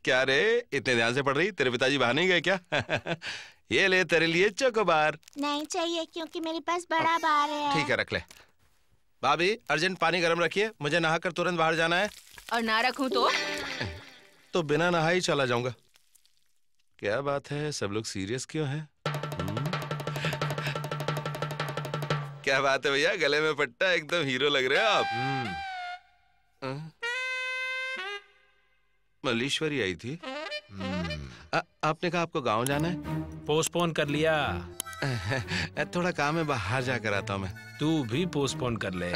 क्या रे, इतने ध्यान से पढ़ रही? तेरे पिताजी बाहर नहीं गए क्या? ये ले तेरे लिए चोकोबार। नहीं चाहिए क्योंकि मेरे पास बड़ा बार है। ठीक है, रख ले। भाभी, अर्जेंट पानी गर्म रखिए, मुझे नहाकर तुरंत बाहर जाना है। और ना रखूं तो बिना नहाए ही चला जाऊंगा। क्या बात है, सब लोग सीरियस क्यों हैं? क्या बात है भैया, गले में पट्टा, एकदम हीरो लग रहे हो आप। मल्लीश्वरी आई थी। आपने कहा आपको गांव जाना है? पोस्टपोन कर लिया। थोड़ा काम है, बाहर जाकर आता हूँ मैं। तू भी पोस्टपोन कर ले।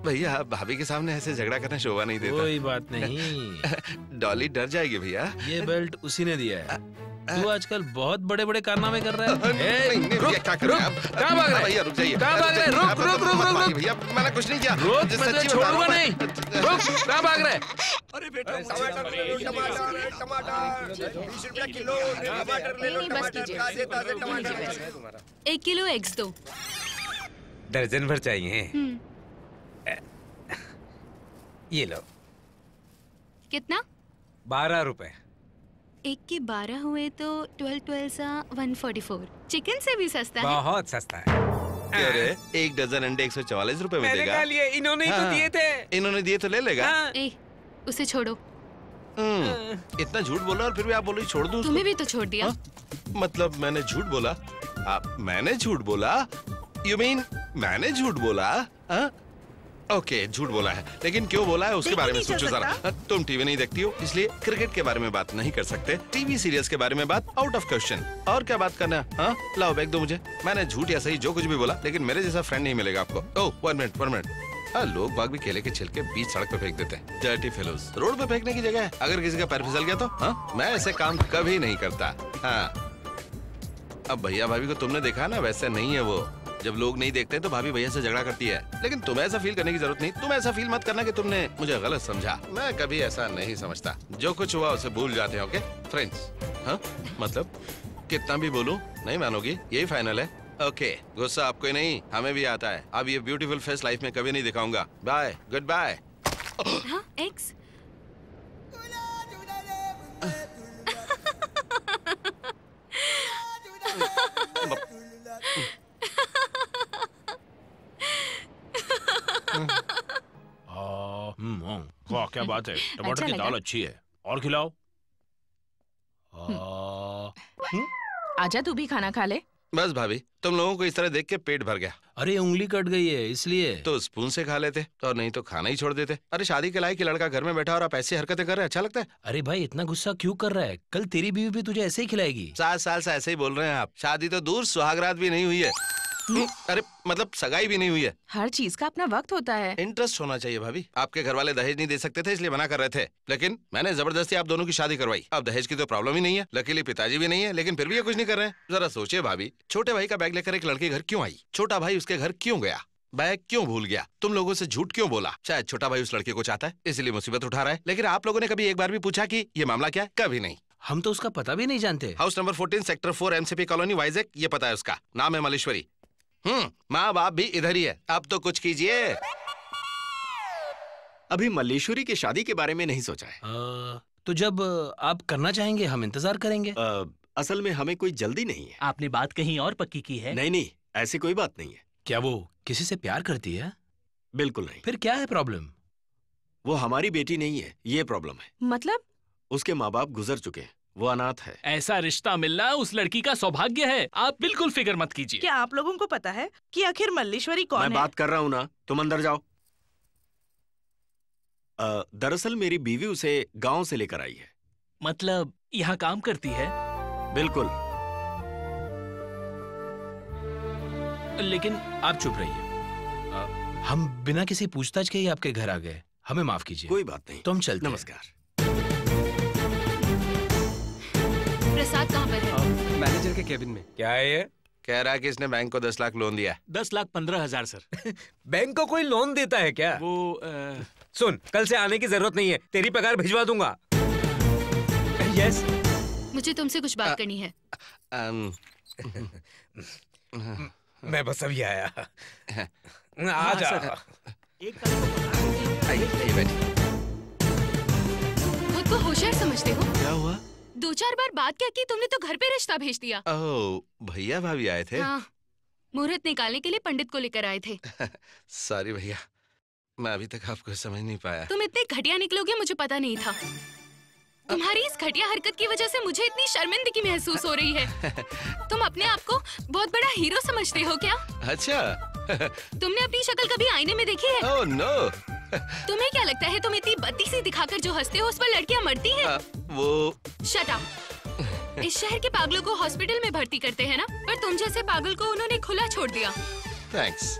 भैया, भाभी के सामने ऐसे झगड़ा करना शोभा नहीं देता। कोई बात नहीं। डॉली डर जाएगी भैया। ये बेल्ट उसी ने दिया है। तू आजकल बहुत बड़े बड़े कारनामे कर रहा है। रुक, क्या कर रहे हैं आप? कहाँ भाग रहे? भैया रुक जाइए। कहाँ भाग रहे? रुक रुक रुक रुक रुक। भैया मैंने कुछ नहीं किया। रुक, मैं तुझे छोड़ूंगा नहीं। रुक, कहाँ भाग रहे? अरे बेटा, टमाटर 20 रुपया किलो, टमाटर ले लो। बस कीजिए। 1 किलो एग्स दो। दर्जन भर चाहिए। ये लो। कितना? 12 रुपए। 1 के 12 हुए तो 12 सा 144। चिकन से भी सस्ता है। बहुत सस्ता है। अरे 1 दर्जन अंडे 144 रुपए में देगा। लिए, इन्होंने ही तो दिए थे। इन्होंने दिए तो ले लेगा। ए, उसे छोड़ो। इतना झूठ बोला और फिर भी आप बोलो छोड़ दूं? तुम्हें भी तो छोड़ दिया। मतलब मैंने झूठ बोला? मैंने झूठ बोला? यू मीन मैंने झूठ बोला? ओके, झूठ बोला है, लेकिन क्यों बोला है उसके बारे में सोचो जरा। तुम टीवी नहीं देखती हो, इसलिए क्रिकेट के बारे में बात नहीं कर सकते। टीवी सीरियल्स के बारे में बात आउट ऑफ क्वेश्चन। और क्या बात करना है? हाँ, लाओ बैग दो मुझे। मैंने झूठ या सही जो कुछ भी बोला, लेकिन मेरे जैसा फ्रेंड नहीं मिलेगा आपको। ओह, 1 मिनट। हाँ, लोग बाग भी केले के छिलके बीच सड़क पे फेंक देते हैं। Dirty fellows. रोड पे फेंकने की जगह है, अगर किसी का पैर फिसल गया तो? हाँ, मैं ऐसे काम कभी नहीं करता। हाँ, अब भैया भाभी को तुमने देखा ना, वैसे नहीं है वो। जब लोग नहीं देखते तो भाभी भैया से झगड़ा करती है, लेकिन तुम्हें ऐसा फील करने की जरूरत नहीं। तुम ऐसा फील मत करना कि तुमने मुझे गलत समझा। मैं कभी ऐसा नहीं समझता। जो कुछ हुआ उसे भूल जाते हैं। Okay friends? हाँ, मतलब कितना भी बोलूं नहीं मानोगी, यही फाइनल है। ओके, गुस्सा आपको ही नहीं, हमें भी आता है। अब ये ब्यूटीफुल फेस लाइफ में कभी नहीं दिखाऊंगा। Bye, good bye. हाँ, एग्स। वाह, क्या बात है। टमाटर की दाल अच्छी है, और खिलाओ। आजा, तू भी खाना खा ले। बस भाभी, तुम लोगों को इस तरह देख के पेट भर गया। अरे उंगली कट गई है इसलिए। तो स्पून से खा लेते, और नहीं तो खाना ही छोड़ देते। अरे शादी के लायक लड़का घर में बैठा और आप ऐसी हरकतें कर रहे हैं, अच्छा लगता है? अरे भाई, इतना गुस्सा क्यों कर रहा है? कल तेरी बीवी भी तुझे ऐसे ही खिलाएगी। 7 साल से ऐसे ही बोल रहे हैं आप। शादी तो दूर, सुहागरात भी नहीं हुई है। अरे मतलब सगाई भी नहीं हुई है। हर चीज का अपना वक्त होता है। इंटरेस्ट होना चाहिए भाभी। आपके घर वाले दहेज नहीं दे सकते थे, इसलिए मना कर रहे थे, लेकिन मैंने जबरदस्ती आप दोनों की शादी करवाई। अब दहेज की तो प्रॉब्लम ही नहीं है। लकीली पिताजी भी नहीं है, लेकिन फिर भी ये कुछ नहीं कर रहे हैं। जरा सोचिए भाभी, छोटे भाई का बैग लेकर एक लड़की घर क्यों आई? छोटा भाई उसके घर क्यों गया? बैग क्यों भूल गया? तुम लोगों से झूठ क्यों बोला? शायद छोटा भाई उस लड़के को चाहता है, इसलिए मुसीबत उठा रहा है। लेकिन आप लोगों ने कभी एक बार भी पूछा कि ये मामला क्या है? कभी नहीं। हम तो उसका पता भी नहीं जानते। House number 14 sector 4 MCP colony Vizag, ये पता है उसका। नाम है मल्लीश्वरी। माँ बाप भी इधर ही है। अब तो कुछ कीजिए। अभी मल्लीश्वरी की शादी के बारे में नहीं सोचा है। तो जब आप करना चाहेंगे हम इंतजार करेंगे। असल में हमें कोई जल्दी नहीं है। आपने बात कहीं और पक्की की है? नहीं, ऐसी कोई बात नहीं है। क्या वो किसी से प्यार करती है? बिल्कुल नहीं। फिर क्या है प्रॉब्लम? वो हमारी बेटी नहीं है, ये प्रॉब्लम है। मतलब? उसके माँ बाप गुजर चुके हैं, वो अनाथ है। ऐसा रिश्ता मिलना उस लड़की का सौभाग्य है। आप बिल्कुल फिक्र मत कीजिए। क्या आप लोगों को पता है कि आखिर मल्लीश्वरी कौन है? मैं बात कर रहा हूँ ना, तुम अंदर जाओ। दरअसल मेरी बीवी उसे गांव से लेकर आई है। मतलब यहाँ काम करती है? बिल्कुल। लेकिन आप चुप रहिए। हम बिना किसी पूछताछ के ही आपके घर आ गए, हमें माफ कीजिए। कोई बात नहीं, तो हम चलते। नमस्कार। प्रसाद कहाँ पर है? मैनेजर के केबिन में। क्या है ये? कह रहा है कि इसने बैंक को 10 लाख लोन दिया। 10,15,000 सर। बैंक को कोई लोन देता है क्या? वो सुन, कल से आने की जरूरत नहीं है, तेरी पगार भिजवा दूंगा। यस। मुझे तुमसे कुछ बात करनी है। मैं बस अभी आया। आ जा। आइए बैठिए। खुद को होशियार समझते हो? क्या हुआ? 2-4 बार बात क्या की तुमने तो घर पे रिश्ता भेज दिया। ओह, भैया भाभी आए थे? हाँ, मुहूर्त निकालने के लिए पंडित को लेकर आए थे। सॉरी भैया, मैं अभी तक आपको समझ नहीं पाया। तुम इतने घटिया निकलोगे मुझे पता नहीं था। तुम्हारी इस घटिया हरकत की वजह से मुझे इतनी शर्मिंदगी महसूस हो रही है। तुम अपने आप को बहुत बड़ा हीरो समझते हो क्या? अच्छा। तुमने अपनी शक्ल कभी आईने में देखी है? Oh no. तुम्हें क्या लगता है तुम इतनी बत्ती सी दिखाकर जो हंसते हो उस पर लड़कियां मरती हैं? वो शट अप। इस शहर के पागलों को हॉस्पिटल में भर्ती करते हैं ना, पर तुम जैसे पागल को उन्होंने खुला छोड़ दिया। थैंक्स।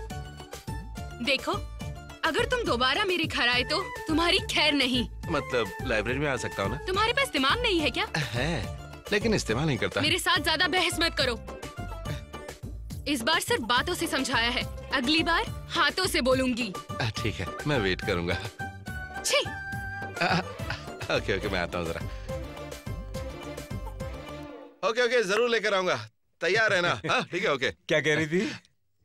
देखो, अगर तुम दोबारा मेरे घर आए तो तुम्हारी खैर नहीं। मतलब लाइब्रेरी में आ सकता हूँ ना? तुम्हारे पास दिमाग नहीं है क्या? है, लेकिन इस्तेमाल नहीं करता। मेरे साथ ज्यादा बहस मत करो। इस बार सिर्फ बातों से समझाया है, अगली बार हाथों से बोलूंगी। ठीक है, मैं वेट करूंगा। छी। ओके ओके, मैं आता हूँ जरा। ओके ओके, जरूर लेकर आऊंगा। तैयार है ना? हाँ ठीक है, ओके। क्या कह रही थी?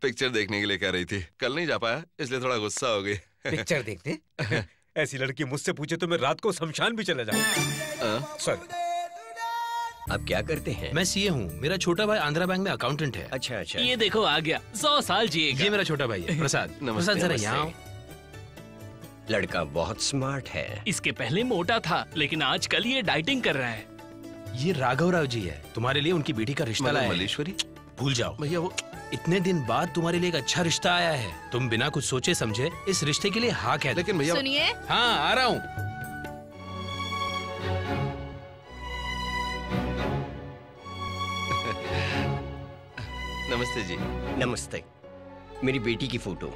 पिक्चर देखने के लिए कह रही थी। कल नहीं जा पाया इसलिए थोड़ा गुस्सा हो गई। पिक्चर देखने? ऐसी लड़की मुझसे पूछे तो मैं रात को शमशान भी चला जाऊँ। सॉरी। आप क्या करते हैं? मैं सीए हूँ। मेरा छोटा भाई आंध्रा बैंक में अकाउंटेंट है। अच्छा अच्छा। ये देखो आ गया, 100 साल जिएगा। ये मेरा छोटा भाई है प्रसाद। प्रसाद जरा यहाँ आओ। लड़का बहुत स्मार्ट है। इसके पहले मोटा था, लेकिन आजकल ये डाइटिंग कर रहा है। ये राघव राव जी है, तुम्हारे लिए उनकी बेटी का रिश्ता लाया है। मल्लेश्वरी? भूल जाओ भैया, वो इतने दिन बाद तुम्हारे लिए एक अच्छा रिश्ता आया है। तुम बिना कुछ सोचे समझे इस रिश्ते के लिए हाँ कह दो। लेकिन भैया, सुनिए, हाँ आ रहा हूँ। नमस्ते जी। नमस्ते। मेरी बेटी की फोटो।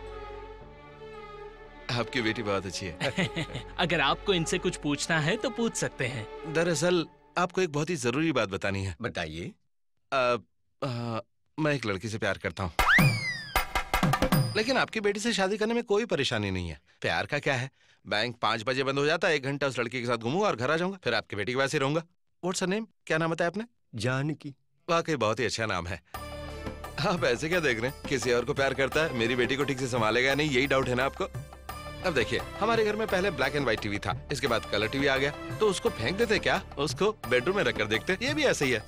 आपकी बेटी बहुत अच्छी है। अगर आपको इनसे कुछ पूछना है तो पूछ सकते हैं। दरअसल आपको एक बहुत ही जरूरी बात बतानी है। बताइए। मैं एक लड़की से प्यार करता हूँ, लेकिन आपकी बेटी से शादी करने में कोई परेशानी नहीं है। प्यार का क्या है, बैंक 5 बजे बंद हो जाता है, 1 घंटा उस लड़की के साथ घूमूंगा और घर आ जाऊंगा, फिर आपकी बेटी के पास ही रहूंगा। What's her name? क्या नाम बताया आपने? जानकी। वाकई बहुत ही अच्छा नाम है। आप ऐसे क्या देख रहे हैं? किसी और को प्यार करता है, मेरी बेटी को ठीक से संभालेगा नहीं, यही डाउट है ना आपको? अब देखिए, हमारे घर में पहले ब्लैक एंड व्हाइट टीवी था, इसके बाद कलर टीवी आ गया, तो उसको फेंक देते क्या? उसको बेडरूम में रखकर देखते। ये भी ऐसे ही है।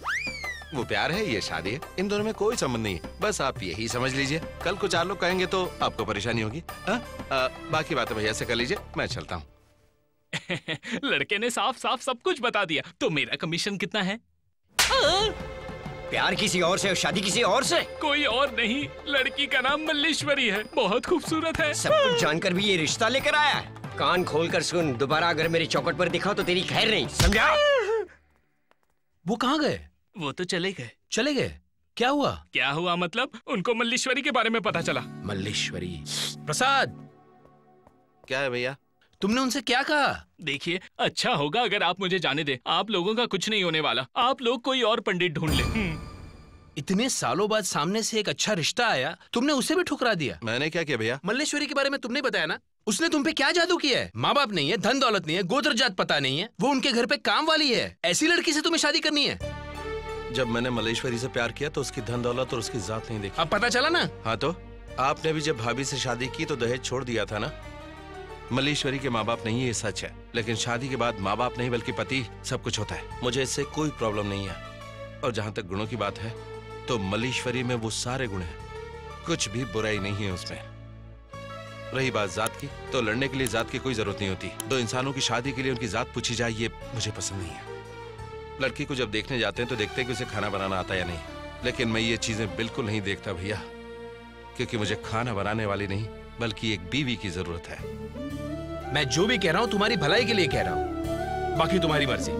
वो प्यार है, ये शादी है, इन दोनों में कोई संबंध नहीं है। बस आप यही समझ लीजिए। कल को 4 लोग कहेंगे तो आपको परेशानी होगी। बाकी बातें भैया से कर लीजिए, मैं चलता हूँ। लड़के ने साफ साफ सब कुछ बता दिया। तो मेरा कमीशन कितना है? प्यार किसी और से और शादी किसी और से? कोई और नहीं, लड़की का नाम मल्लेश्वरी है, बहुत खूबसूरत है। सब कुछ जानकर भी ये रिश्ता लेकर आया है। कान खोलकर सुन, दोबारा अगर मेरी चौखट पर दिखा तो तेरी खैर नहीं, समझा? वो कहाँ गए? वो तो चले गए। चले गए? क्या हुआ? क्या हुआ मतलब? उनको मल्लेश्वरी के बारे में पता चला। मल्लेश्वरी। प्रसाद, क्या है भैया? तुमने उनसे क्या कहा? देखिए, अच्छा होगा अगर आप मुझे जाने दे। आप लोगों का कुछ नहीं होने वाला। आप लोग कोई और पंडित ढूंढ ले। इतने सालों बाद सामने से एक अच्छा रिश्ता आया, तुमने उसे भी ठुकरा दिया। मैंने क्या किया भैया? मल्लेश्वरी के बारे में तुमने बताया ना, उसने तुम पे क्या जादू किया है? माँ बाप नहीं है, धन दौलत नहीं है, गोत्र जात पता नहीं है, वो उनके घर पे काम वाली है। ऐसी लड़की से तुम्हें शादी करनी है? जब मैंने मल्लेश्वरी से प्यार किया तो उसकी धन दौलत और उसकी जात नहीं देखी। अब पता चला ना? हाँ तो आपने भी जब भाभी से शादी की तो दहेज छोड़ दिया था ना। मल्लेश्वरी के माँ बाप नहीं है, ये सच है, लेकिन शादी के बाद माँ बाप नहीं बल्कि पति सब कुछ होता है। मुझे इससे कोई प्रॉब्लम नहीं है। और जहाँ तक गुणों की बात है तो मल्लेश्वरी में वो सारे गुण हैं, कुछ भी बुराई नहीं है उसमें। रही बात जात की, तो लड़ने के लिए जात की कोई जरूरत नहीं होती। 2 इंसानों की शादी के लिए उनकी जात पूछी जाए, ये मुझे पसंद नहीं है। लड़की को जब देखने जाते हैं तो देखते हैं कि उसे खाना बनाना आता या नहीं, लेकिन मैं ये चीजें बिल्कुल नहीं देखता भैया, क्योंकि मुझे खाना बनाने वाली नहीं बल्कि एक बीवी की जरूरत है। मैं जो भी कह रहा हूँ तुम्हारी भलाई के लिए कह रहा हूँ, बाकी तुम्हारी मर्जी।